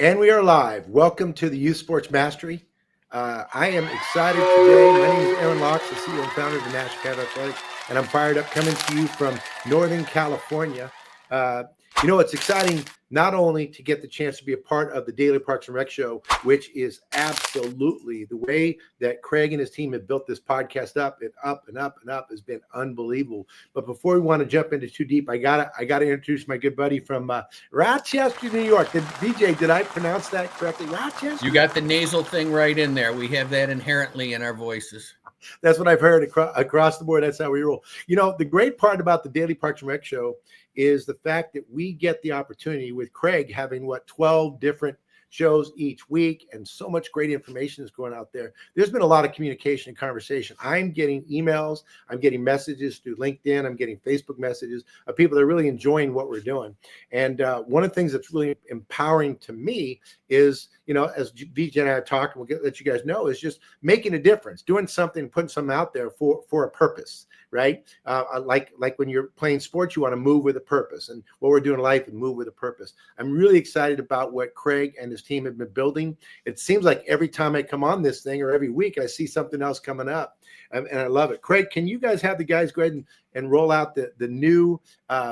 And we are live. Welcome to the Youth Sports Mastery. I am excited today. My name is Aaron Locks, the CEO and founder of the National Academy of Athletics, and I'm fired up coming to you from Northern California. It's exciting not only to get the chance to be a part of the Daily Parks and Rec Show, which is absolutely the way that Craig and his team have built this podcast up and up and up and up has been unbelievable. But before we want to jump into too deep, I gotta introduce my good buddy from Rochester, New York. DJ, did I pronounce that correctly? Rochester? You got the nasal thing right in there. We have that inherently in our voices. That's what I've heard across the board. That's how we roll. The great part about the Daily Parks and Rec Show is the fact that we get the opportunity with Craig having 12 different shows each week, and so much great information is going out there. There's been a lot of communication and conversation. I'm getting emails, I'm getting messages through LinkedIn, I'm getting Facebook messages of people that are really enjoying what we're doing. And one of the things that's really empowering to me is, as VJ and I have talked, and we'll let you guys know, is just making a difference, doing something, putting something out there for a purpose, right? Like when you're playing sports, you want to move with a purpose, and what we're doing in life and move with a purpose. I'm really excited about what Craig and his team have been building. It seems like every time I come on this thing or every week, I see something else coming up, and I love it. Craig, can you guys have the guys go ahead and roll out the new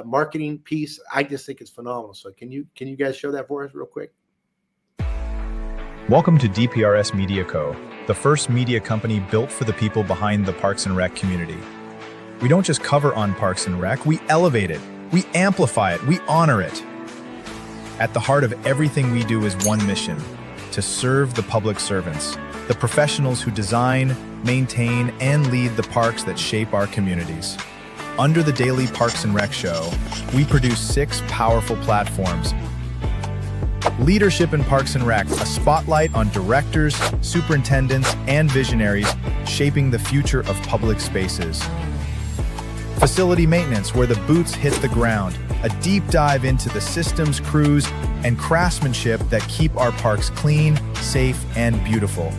marketing piece? I just think it's phenomenal. So can you guys show that for us real quick? Welcome to DPRS Media Co., the first media company built for the people behind the Parks and Rec community. We don't just cover on Parks and Rec, we elevate it, we amplify it, we honor it. At the heart of everything we do is one mission: to serve the public servants, the professionals who design, maintain, and lead the parks that shape our communities. Under the Daily Parks and Rec Show, we produce 6 powerful platforms. Leadership in Parks and Rec, a spotlight on directors, superintendents, and visionaries shaping the future of public spaces. Facility maintenance, where the boots hit the ground, a deep dive into the systems, crews, and craftsmanship that keep our parks clean, safe, and beautiful.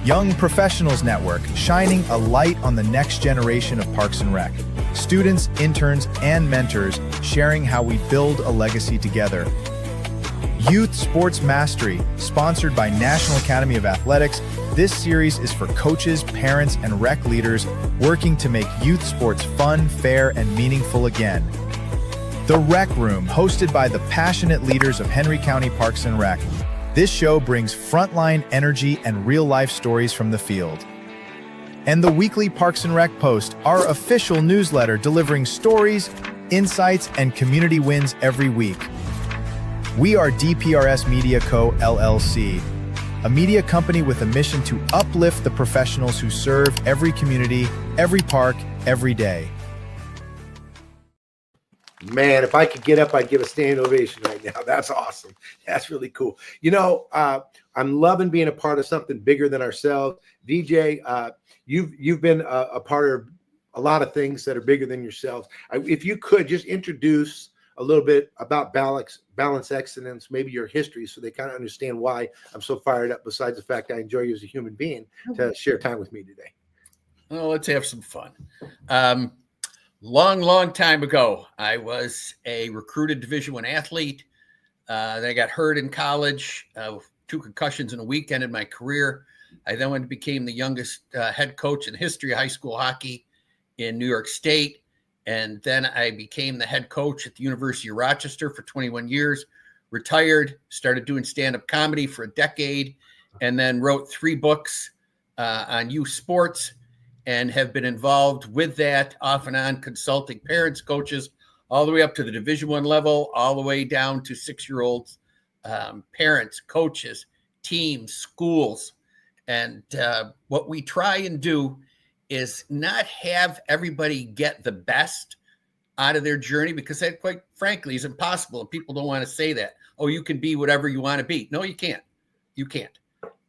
Young Professionals Network, shining a light on the next generation of Parks and Rec. Students, interns, and mentors sharing how we build a legacy together. Youth Sports Mastery, sponsored by National Academy of Athletics. This series is for coaches, parents, and rec leaders working to make youth sports fun, fair, and meaningful again. The Rec Room, hosted by the passionate leaders of Henry County Parks and Rec. This show brings frontline energy and real-life stories from the field. And the weekly Parks and Rec Post, our official newsletter delivering stories, insights, and community wins every week. We are DPRS Media Co., LLC, a media company with a mission to uplift the professionals who serve every community, every park, every day. Man, if I could get up, I'd give a standing ovation right now. That's awesome. That's really cool. I'm loving being a part of something bigger than ourselves. VJ, you've been a part of a lot of things that are bigger than yourselves. If you could just introduce a little bit about balance excellence, maybe your history, so they kind of understand why I'm so fired up, besides the fact I enjoy you as a human being, to share time with me today. Well, let's have some fun. Long time ago, I was a recruited Division I athlete. Then I got hurt in college, 2 concussions in a week, ended my career. I then became the youngest head coach in the history of high school hockey in New York State. And then I became the head coach at the University of Rochester for 21 years, retired, started doing stand-up comedy for a decade, and then wrote 3 books on youth sports, and have been involved with that off and on, consulting parents, coaches, all the way up to the Division I level, all the way down to 6-year-olds, parents, coaches, teams, schools. And what we try and do is not have everybody get the best out of their journey, because that, quite frankly, is impossible. And people don't want to say that. Oh, you can be whatever you want to be. No, you can't. You can't.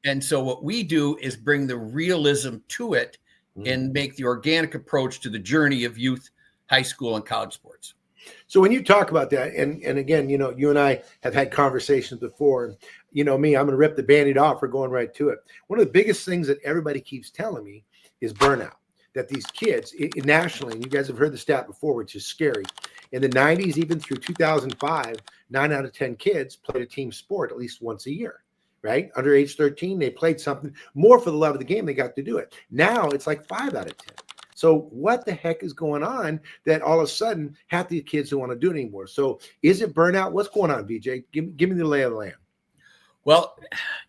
And so what we do is bring the realism to it and make the organic approach to the journey of youth, high school, and college sports. So when you talk about that, and again, you and I have had conversations before, me, I'm going to rip the Band-Aid off. We're going right to it. One of the biggest things that everybody keeps telling me is burnout. That these kids nationally, and you guys have heard the stat before, which is scary, In the 90s, even through 2005, 9 out of 10 kids played a team sport at least once a year, right? Under age 13, they played something more for the love of the game. They got to do it. Now it's like 5 out of 10. So what the heck is going on that all of a sudden half the kids don't want to do it anymore? So is it burnout? What's going on, BJ? Give me the lay of the land. Well,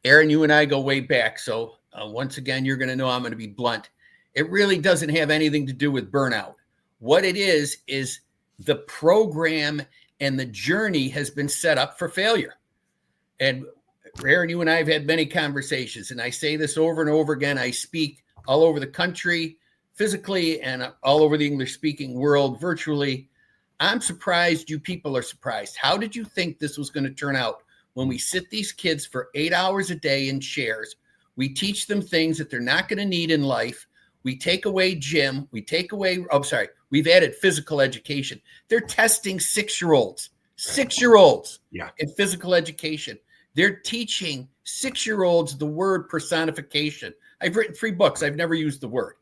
Aaron, you and I go way back. So once again, you're going to know I'm going to be blunt. It really doesn't have anything to do with burnout. What it is the program and the journey has been set up for failure. And Aaron, you and I have had many conversations, and I say this over and over again. I speak all over the country, physically, and all over the English-speaking world, virtually. I'm surprised you people are surprised. How did you think this was going to turn out when we sit these kids for 8 hours a day in chairs? We teach them things that they're not going to need in life. We take away gym. We've added physical education. They're testing 6-year-olds in physical education. They're teaching 6-year-olds the word personification. I've written 3 books. I've never used the word.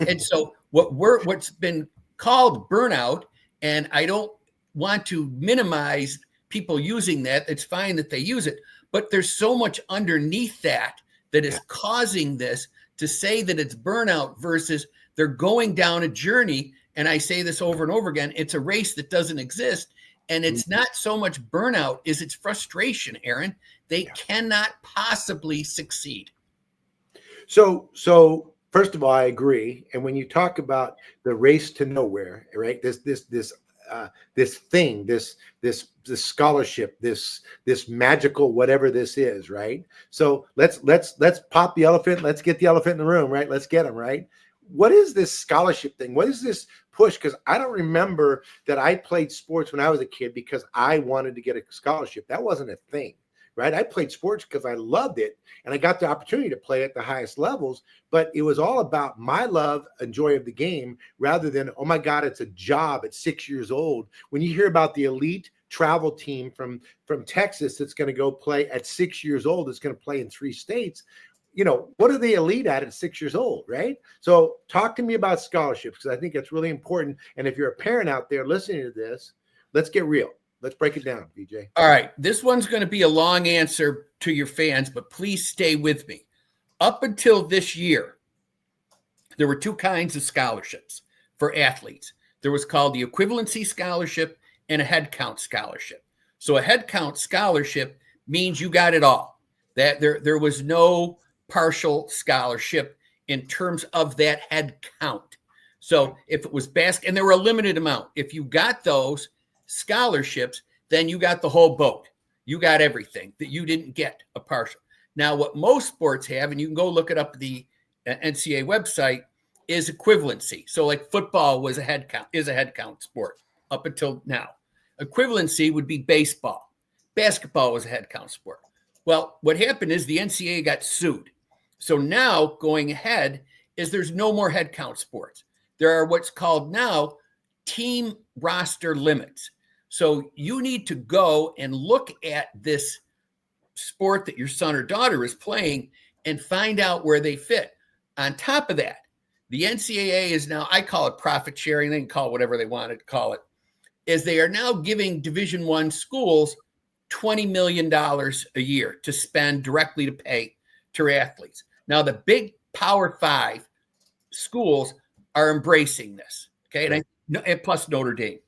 And so what's been called burnout, and I don't want to minimize people using that. It's fine that they use it, but there's so much underneath that is causing this to say that it's burnout versus they're going down a journey. And I say this over and over again, it's a race that doesn't exist. And it's not so much burnout as it's frustration, Aaron. They cannot possibly succeed. So first of all, I agree. And when you talk about the race to nowhere, right? This scholarship, this magical whatever this is, right? So let's pop the elephant. Let's get the elephant in the room, right? Let's get them, right? What is this scholarship thing? What is this push? Because I don't remember that I played sports when I was a kid because I wanted to get a scholarship. That wasn't a thing. Right. I played sports because I loved it and I got the opportunity to play at the highest levels, but it was all about my love and joy of the game rather than, oh my God, it's a job at 6 years old. When you hear about the elite travel team from Texas that's going to go play at 6 years old, it's going to play in 3 states, you know, what are they elite at 6 years old, right? So talk to me about scholarships because I think it's really important. And if you're a parent out there listening to this, let's get real. Let's break it down, BJ. All right. This one's going to be a long answer to your fans, but please stay with me. Up until this year, there were 2 kinds of scholarships for athletes. There was called the equivalency scholarship and a head count scholarship. So a head count scholarship means you got it all. That there was no partial scholarship in terms of that head count. So if it was and there were a limited amount. If you got those scholarships, then you got the whole boat. You got everything that you didn't get a partial. Now, what most sports have, and you can go look it up at the NCAA website, is equivalency. So like football is a head count sport up until now. Equivalency would be baseball. Basketball was a head count sport. Well, what happened is the NCAA got sued. So now going ahead is there's no more head count sports. There are what's called now team roster limits. So you need to go and look at this sport that your son or daughter is playing and find out where they fit. On top of that, the NCAA is now, I call it profit sharing, they can call it whatever they wanted to call it, is they are now giving Division I schools $20 million a year to spend directly to pay to athletes. Now, the big Power 5 schools are embracing this, okay? And plus Notre Dame.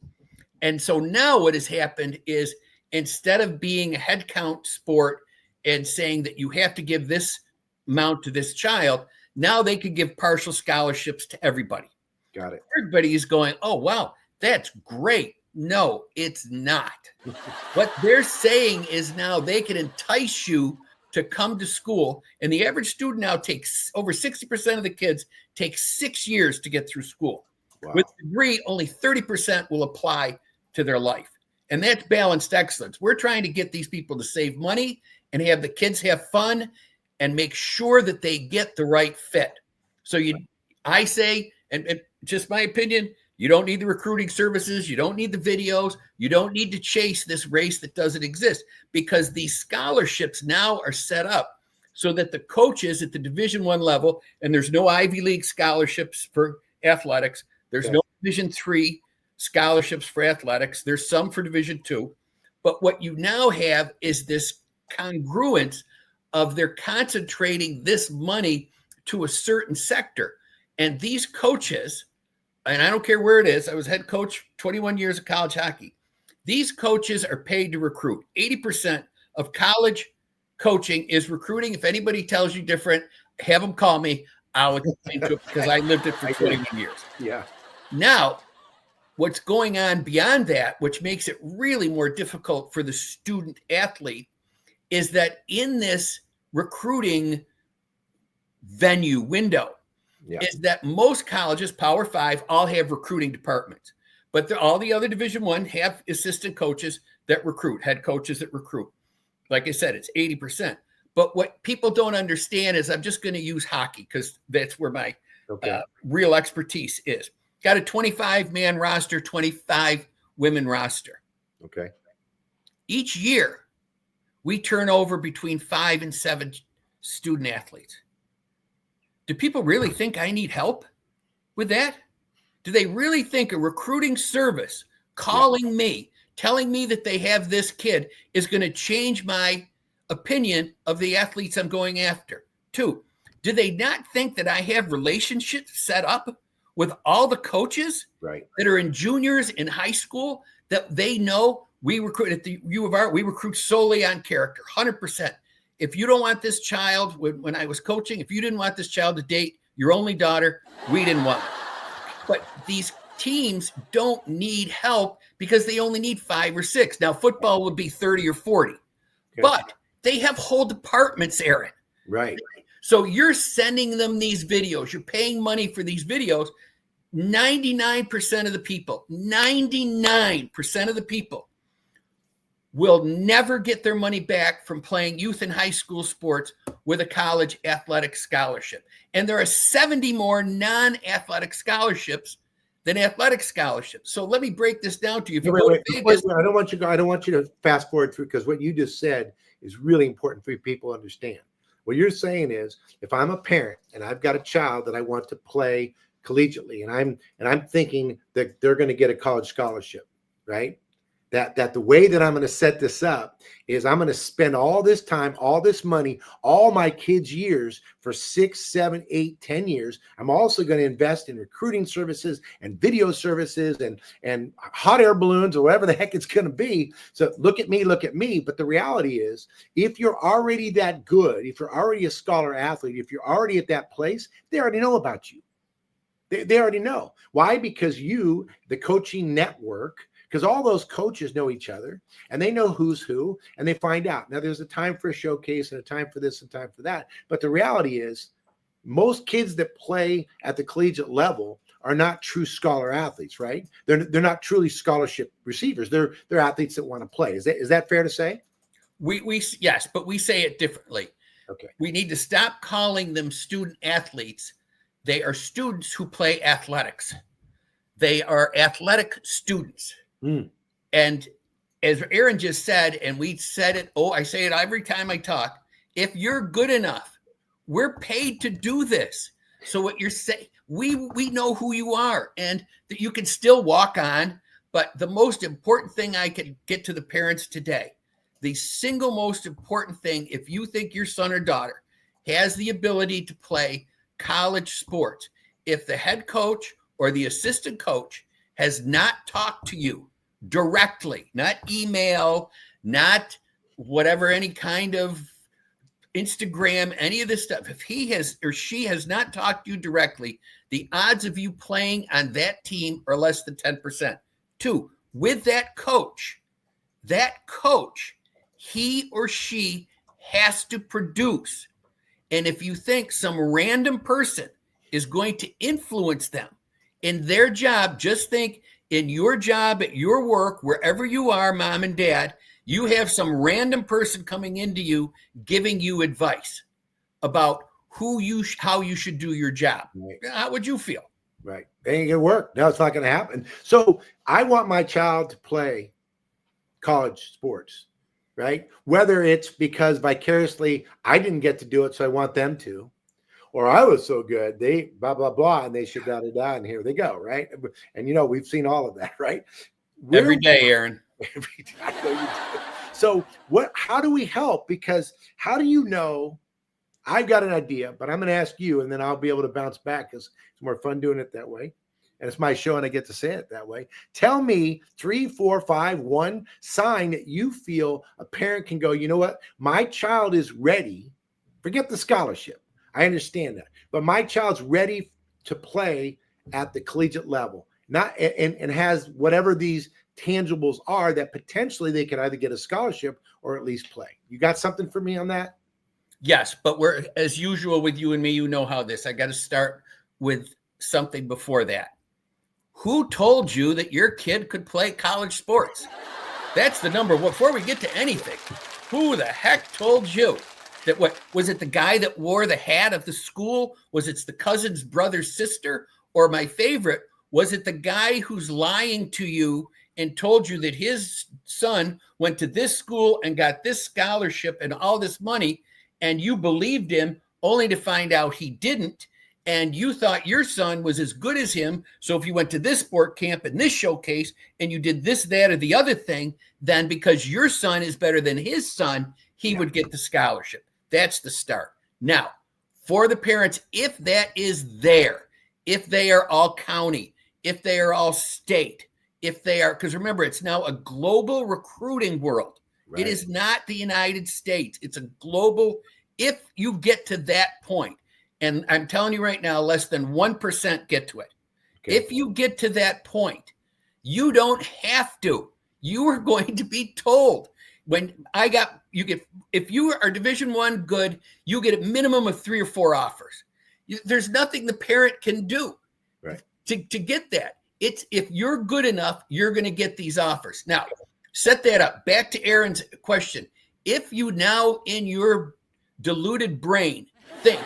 And so now what has happened is instead of being a head count sport and saying that you have to give this amount to this child, now they could give partial scholarships to everybody. Got it. Everybody is going, oh, wow, that's great. No, it's not. What they're saying is now they can entice you to come to school. And the average student now takes over 60% of the kids take 6 years to get through school. Wow. With a degree, only 30% will apply to their life. And that's balanced excellence. We're trying to get these people to save money and have the kids have fun and make sure that they get the right fit. So I say, and just my opinion, you don't need the recruiting services. You don't need the videos. You don't need to chase this race that doesn't exist because these scholarships now are set up so that the coaches at the Division I level, and there's no Ivy League scholarships for athletics. There's no Division III scholarships for athletics. There's some for Division II. But what you now have is this congruence of they're concentrating this money to a certain sector. And these coaches, and I don't care where it is, I was head coach 21 years of college hockey. These coaches are paid to recruit. 80% of college coaching is recruiting. If anybody tells you different, have them call me. I'll explain to it because I lived it for 21 years. Yeah. Now, what's going on beyond that, which makes it really more difficult for the student athlete, is that in this recruiting venue window, is that most colleges, Power 5, all have recruiting departments. But all the other Division I have assistant coaches that recruit, head coaches that recruit. Like I said, it's 80%. But what people don't understand is, I'm just going to use hockey because that's where my real expertise is. Got a 25-man roster, 25 women roster. Okay. Each year, we turn over between 5 and 7 student athletes. Do people really think I need help with that? Do they really think a recruiting service calling me, telling me that they have this kid is going to change my opinion of the athletes I'm going after? 2, do they not think that I have relationships set up with all the coaches that are in juniors in high school, that they know we recruit at the U of R, we recruit solely on character, 100%. If you don't want this child, when I was coaching, if you didn't want this child to date your only daughter, we didn't want it. But these teams don't need help because they only need 5 or 6. Now, football would be 30 or 40, but they have whole departments, Aaron. Right. So you're sending them these videos. You're paying money for these videos. 99% of the people, 99% of the people will never get their money back from playing youth and high school sports with a college athletic scholarship. And there are 70 more non-athletic scholarships than athletic scholarships. So let me break this down to you. If you go to Vegas, I don't want you to fast forward through, because what you just said is really important for people to understand. What you're saying is, if I'm a parent and I've got a child that I want to play collegiately, and I'm thinking that they're going to get a college scholarship, right? That the way that I'm going to set this up is I'm going to spend all this time, all this money, all my kids' years for 6, 7, 8, 10 years. I'm also going to invest in recruiting services and video services and hot air balloons or whatever the heck it's going to be. So look at me. But the reality is, if you're already that good, if you're already a scholar athlete, if you're already at that place, they already know about you. They already know. Why? Because you, the coaching network, because all those coaches know each other and they know who's who, and they find out. Now, there's a time for a showcase and a time for this and time for that. But the reality is, most kids that play at the collegiate level are not true scholar athletes, right? They're not truly scholarship receivers. They're athletes that want to play. Is that fair to say? Yes, but we say it differently. Okay. We need to stop calling them student athletes. They are students who play athletics. They are athletic students. And as Aaron just said, and we said it, I say it every time I talk, if you're good enough, we're paid to do this. So what you're saying, we know who you are, and that you can still walk on. But the most important thing I could get to the parents today, the single most important thing, if you think your son or daughter has the ability to play college sports, if the head coach or the assistant coach has not talked to you directly, not email, not whatever, any kind of Instagram, any of this stuff, if he has or she has not talked to you directly, the odds of you playing on that team are less than 10%. 2, with that coach, he or she has to produce. And if you think some random person is going to influence them in their job, just think in your job, at your work, wherever you are, mom and dad, you have some random person coming into you, giving you advice about how you should do your job. Right. How would you feel? Right. It ain't gonna work. No, it's not gonna happen. So I want my child to play college sports, right? Whether it's because vicariously I didn't get to do it, so I want them to, or I was so good, they blah, blah, blah, and they should da, da, da, and here they go, right? And, we've seen all of that, right? Every day, Aaron. Every day. I know you do. So how do we help? Because how do you know? I've got an idea, but I'm going to ask you, and then I'll be able to bounce back because it's more fun doing it that way. And it's my show, and I get to say it that way. Tell me 3, 4, 5, 1 sign that you feel a parent can go, you know what? My child is ready. Forget the scholarship. I understand that. But my child's ready to play at the collegiate level, not and has whatever these tangibles are that potentially they could either get a scholarship or at least play. You got something for me on that? Yes, but we're, as usual with you and me, you know how this. I got to start with something before that. Who told you that your kid could play college sports? That's the number. Before we get to anything, who the heck told you that? What was it? The guy that wore the hat of the school? Was it the cousin's brother, sister? Or my favorite, was it the guy who's lying to you and told you that his son went to this school and got this scholarship and all this money, and you believed him only to find out he didn't, and you thought your son was as good as him, so if you went to this sport camp and this showcase and you did this, that, or the other thing, then because your son is better than his son, he would get the scholarship. That's the start. Now, for the parents, if that is there, if they are all county, if they are all state, if they are, because remember, it's now a global recruiting world. Right. It is not the United States. It's a global, if you get to that point, and I'm telling you right now, less than 1% get to it. Okay. If you get to that point, you don't have to. You are going to be told. If you are Division I good, you get a minimum of 3 or 4 offers. There's nothing the parent can do to get that. It's if you're good enough, you're going to get these offers. Now, set that up. Back to Aaron's question. If you now in your deluded brain think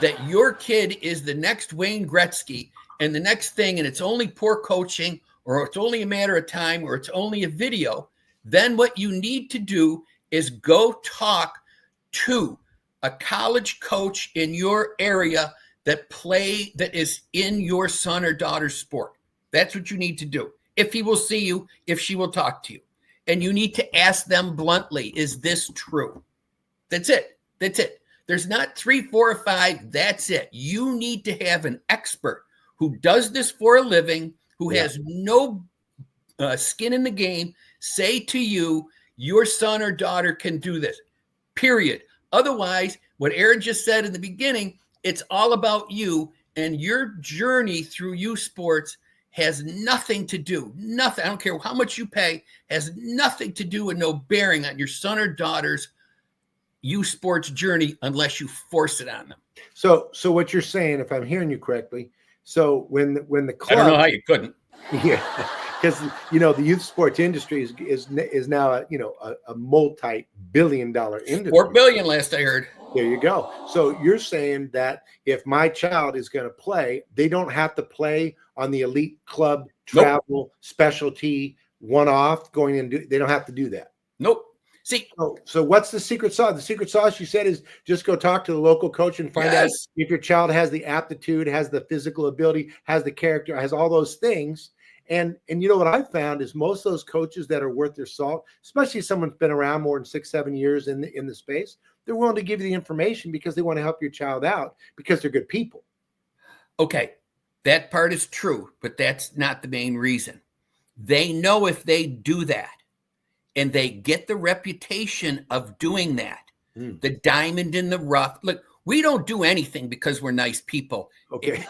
that your kid is the next Wayne Gretzky and the next thing, and it's only poor coaching, or it's only a matter of time, or it's only a video, then what you need to do is go talk to a college coach in your area that is in your son or daughter's sport. That's what you need to do. If he will see you, if she will talk to you. And you need to ask them bluntly, is this true? That's it. That's it. There's not 3, 4, or 5. That's it. You need to have an expert who does this for a living, who has no skin in the game, say to you, your son or daughter can do this, period. Otherwise, what Aaron just said in the beginning, it's all about you, and your journey through youth sports has nothing to do, nothing. I don't care how much you pay, has nothing to do and no bearing on your son or daughter's youth sports journey unless you force it on them. So what you're saying, if I'm hearing you correctly, so when the club, I don't know how you couldn't. Yeah, because the youth sports industry is now a multi-billion-dollar industry. $4 billion last I heard. There you go. So you're saying that if my child is going to play, they don't have to play on the elite club travel specialty one-off going and they don't have to do that. Nope. See, so what's the secret sauce? The secret sauce, you said, is just go talk to the local coach and find out if your child has the aptitude, has the physical ability, has the character, has all those things. And you know what I found is most of those coaches that are worth their salt, especially someone's been around more than 6, 7 years in the space, they're willing to give you the information because they want to help your child out because they're good people. Okay, that part is true, but that's not the main reason. They know if they do that, and they get the reputation of doing that, the diamond in the rough. Look, we don't do anything because we're nice people. Okay.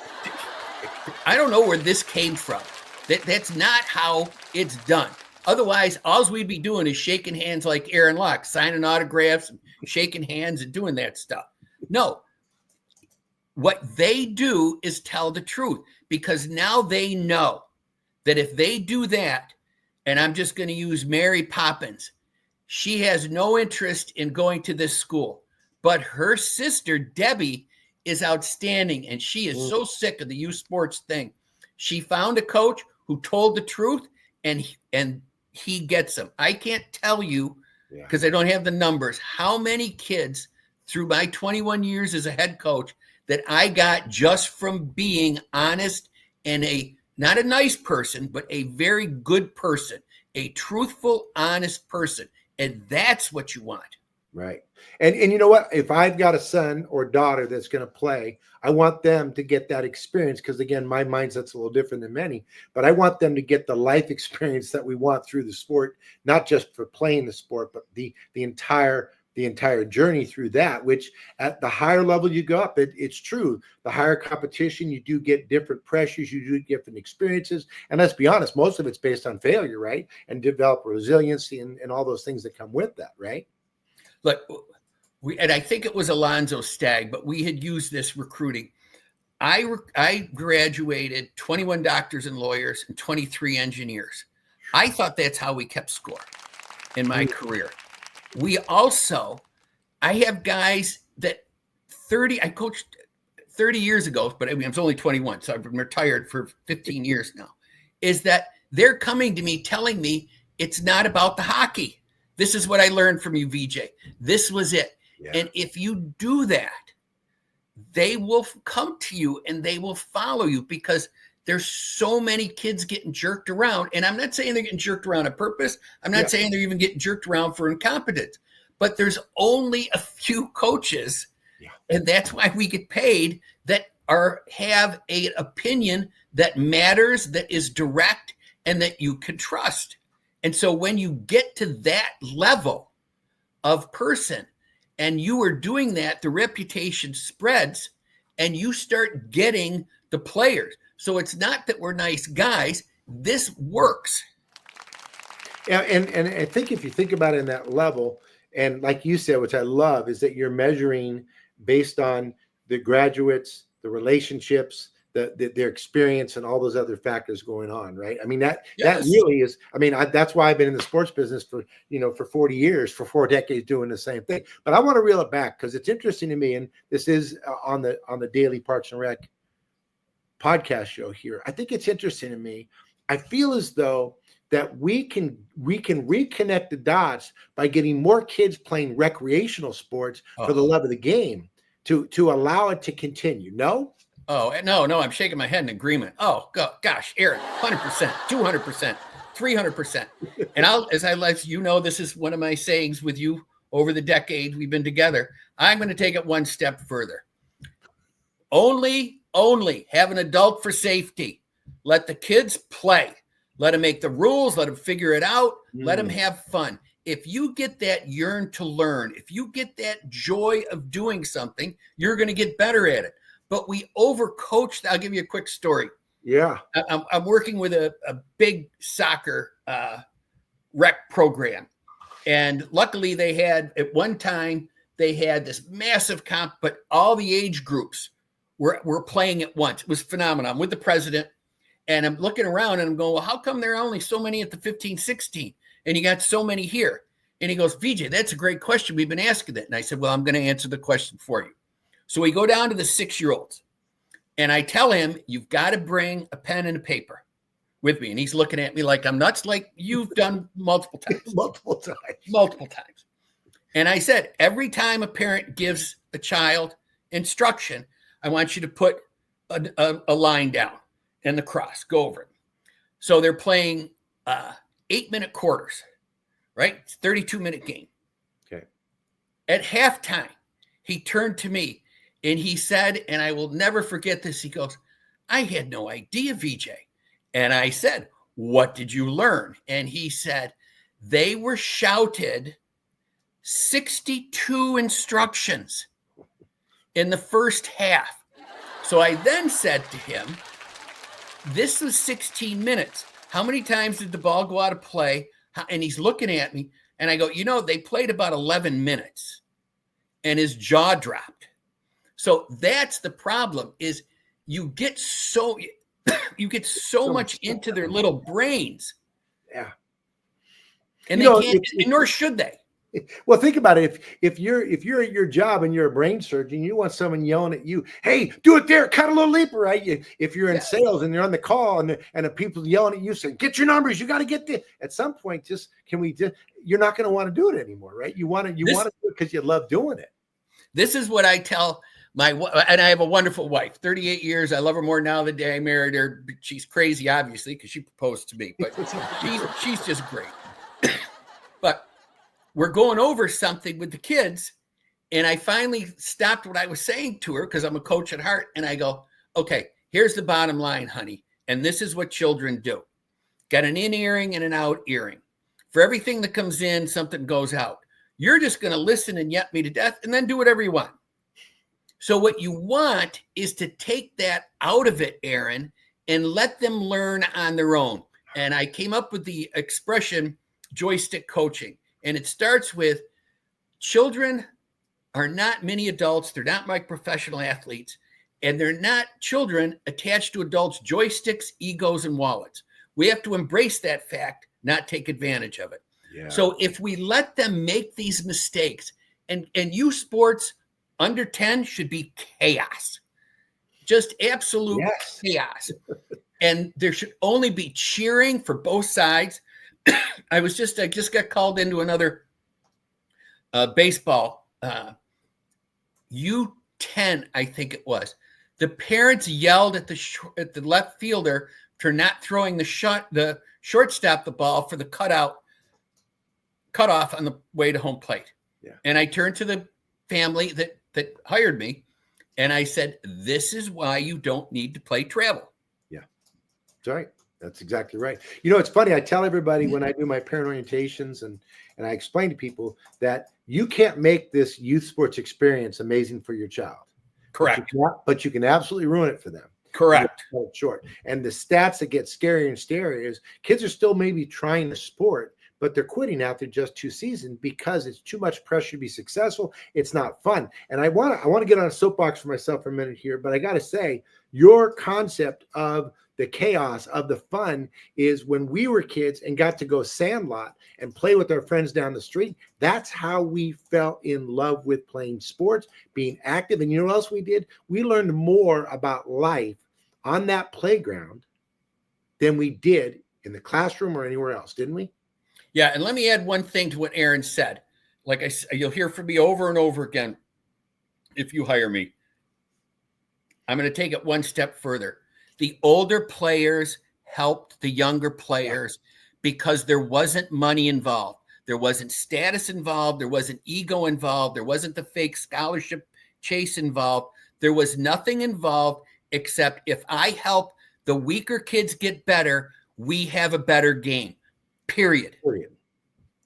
I don't know where this came from. That's not how it's done. Otherwise, all we'd be doing is shaking hands like Aaron Locke, signing autographs, and shaking hands and doing that stuff. No. What they do is tell the truth, because now they know that if they do that, and I'm just going to use Mary Poppins, she has no interest in going to this school, but her sister, Debbie, is outstanding, and she is so sick of the youth sports thing. She found a coach who told the truth, and he gets them. I can't tell you, because I don't have the numbers, how many kids through my 21 years as a head coach that I got just from being honest and not a nice person, but a very good person, a truthful, honest person. And that's what you want. Right. And you know what? If I've got a son or daughter that's going to play, I want them to get that experience because, again, my mindset's a little different than many, but I want them to get the life experience that we want through the sport, not just for playing the sport, but the entire journey through that, which at the higher level you go up, it's true. The higher competition, you do get different pressures, you do get different experiences. And let's be honest, most of it's based on failure, right? And develop resiliency and all those things that come with that, right? Look, and I think it was Alonzo Stagg, but we had used this recruiting. I graduated 21 doctors and lawyers and 23 engineers. I thought that's how we kept score in my career. I have guys that I coached 30 years ago, but I mean, I was only 21, so I've been retired for 15 years now, is that they're coming to me telling me it's not about the hockey. This is what I learned from you, VJ. This was it. Yeah. And if you do that, they will come to you and they will follow you because there's so many kids getting jerked around. And I'm not saying they're getting jerked around on purpose. I'm not saying they're even getting jerked around for incompetence. But there's only a few coaches, and that's why we get paid, that have an opinion that matters, that is direct, and that you can trust. And so when you get to that level of person and you are doing that, the reputation spreads and you start getting the players. So it's not that we're nice guys. This works. Yeah, and I think if you think about it in that level, and like you said, which I love, is that you're measuring based on the graduates, the relationships, their experience, and all those other factors going on, right? I mean, that really is. I mean, that's why I've been in the sports business for 40 years, for 4 decades, doing the same thing. But I want to reel it back because it's interesting to me, and this is on the Daily Parks and Rec podcast show here. I think it's interesting to me. I feel as though that we can reconnect the dots by getting more kids playing recreational sports for the love of the game to allow it to continue. No? Oh, no, I'm shaking my head in agreement. Oh, gosh, Aaron, 100%, 200%, 300%. And as I let you know, this is one of my sayings with you over the decade we've been together. I'm going to take it one step further. Only have an adult for safety. Let the kids play. Let them make the rules. Let them figure it out. Let them have fun. If you get that yearn to learn, if you get that joy of doing something, you're going to get better at it. But we overcoached. I'll give you a quick story. Yeah. I'm working with a big soccer rec program. And luckily at one time, they had this massive comp, but all the age groups were playing at once. It was phenomenal. I'm with the president. And I'm looking around and I'm going, well, how come there are only so many at the 15, 16? And you got so many here. And he goes, VJ, that's a great question. We've been asking that. And I said, well, I'm going to answer the question for you. So we go down to the 6-year-olds. And I tell him, you've got to bring a pen and a paper with me. And he's looking at me like I'm nuts, like you've done multiple times. Multiple times. And I said, every time a parent gives a child instruction, I want you to put a line down. And the cross, go over it. So they're playing 8-minute quarters, right? It's a 32-minute game. Okay. At halftime, he turned to me and he said, and I will never forget this, he goes, I had no idea, VJ. And I said, what did you learn? And he said, they were shouted 62 instructions in the first half. So I then said to him, this was 16 minutes. How many times did the ball go out of play? And he's looking at me, and I go, they played about 11 minutes, and his jaw dropped. So that's the problem is you get so much into their little brains. Yeah. And they can't, nor should they. Well, think about it. If you're at your job and you're a brain surgeon, you want someone yelling at you, "Hey, do it there, cut a little leaper," right? If you're in sales and you're on the call and the people yelling at you saying, "Get your numbers, you got to get this." At some point, you're not going to want to do it anymore, right? You want to do it because you love doing it. This is what I tell And I have a wonderful wife, 38 years. I love her more now the day I married her. She's crazy, obviously, because she proposed to me, but she's just great. But we're going over something with the kids, and I finally stopped what I was saying to her because I'm a coach at heart, and I go, okay, here's the bottom line, honey, and this is what children do. Got an in earring and an out earring. For everything that comes in, something goes out. You're just going to listen and yet me to death and then do whatever you want. So what you want is to take that out of it, Aaron, and let them learn on their own. And I came up with the expression joystick coaching. And it starts with children are not mini adults. They're not like professional athletes. And they're not children attached to adults' joysticks, egos, and wallets. We have to embrace that fact, not take advantage of it. Yeah. So if we let them make these mistakes, and youth sports under 10 should be chaos, just absolute chaos. And there should only be cheering for both sides. I just got called into another baseball U10, I think it was. The parents yelled at the left fielder for not throwing the shortstop the ball for the cutoff on the way to home plate. Yeah. And I turned to the family that hired me, and I said, "This is why you don't need to play travel." Yeah, that's right. That's exactly right. You know, it's funny. I tell everybody when I do my parent orientations and I explain to people that you can't make this youth sports experience amazing for your child. Correct. But you can absolutely ruin it for them. Correct. Short. And the stats that get scarier and scarier is kids are still maybe trying the sport, but they're quitting after just 2 seasons because it's too much pressure to be successful. It's not fun. And I want to get on a soapbox for myself for a minute here, but I got to say, your concept of the chaos of the fun is when we were kids and got to go sandlot and play with our friends down the street. That's how we fell in love with playing sports, being active. And you know what else we did? We learned more about life on that playground than we did in the classroom or anywhere else, didn't we? Yeah, and let me add one thing to what Aaron said. Like you'll hear from me over and over again if you hire me. I'm going to take it one step further. The older players helped the younger players because there wasn't money involved. There wasn't status involved. There wasn't ego involved. There wasn't the fake scholarship chase involved. There was nothing involved except if I help the weaker kids get better, we have a better game. Period.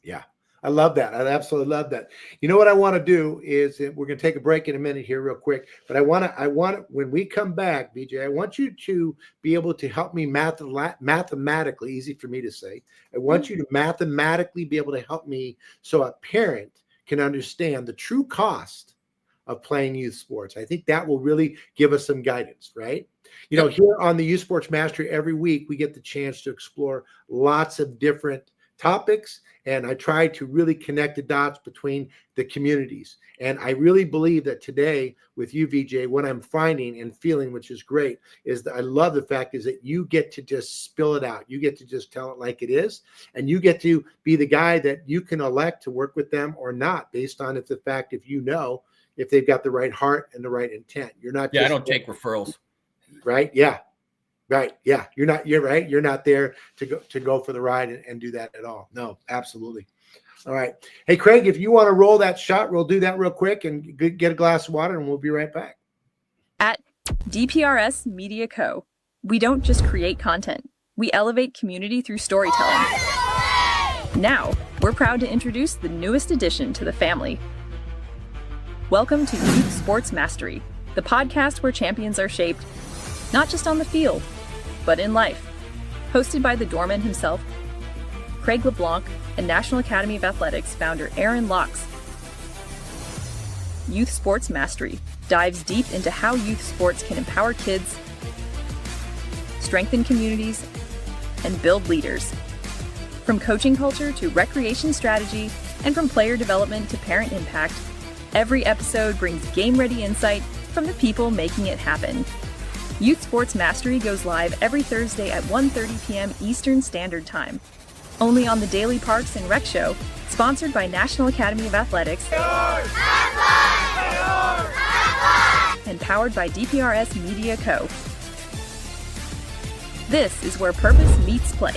Yeah. I love that. I absolutely love that. You know what I want to do is we're going to take a break in a minute here real quick, but I want to, when we come back, BJ, I want you to be able to help me mathematically, easy for me to say. I want you to mathematically be able to help me so a parent can understand the true cost of playing youth sports. I think that will really give us some guidance, right? You know, here on the Youth Sports Mastery, every week we get the chance to explore lots of different topics, and I try to really connect the dots between the communities. And I really believe that today with you, VJ, what I'm finding and feeling, which is great, is that I love the fact is that you get to just spill it out. You get to just tell it like it is, and you get to be the guy that you can elect to work with them or not based on if they've got the right heart and the right intent. You're not. Yeah, I don't take referrals. Right. Yeah. Right. Yeah. You're right. You're not there to go for the ride and do that at all. No, absolutely. All right. Hey, Craig, if you want to roll that shot, we'll do that real quick and get a glass of water and we'll be right back. At DPRS Media Co., we don't just create content. We elevate community through storytelling. Now, we're proud to introduce the newest addition to the family. Welcome to Youth Sports Mastery, the podcast where champions are shaped not just on the field, but in life. Hosted by the doorman himself, Craig LeBlanc, and National Academy of Athletics founder Aaron Locks. Youth Sports Mastery dives deep into how youth sports can empower kids, strengthen communities, and build leaders. From coaching culture to recreation strategy, and from player development to parent impact, every episode brings game-ready insight from the people making it happen. Youth Sports Mastery goes live every Thursday at 1:30 p.m. Eastern Standard Time. Only on the Daily Parks and Rec Show, sponsored by National Academy of Athletics. powered by DPRS Media Co. This is where purpose meets play.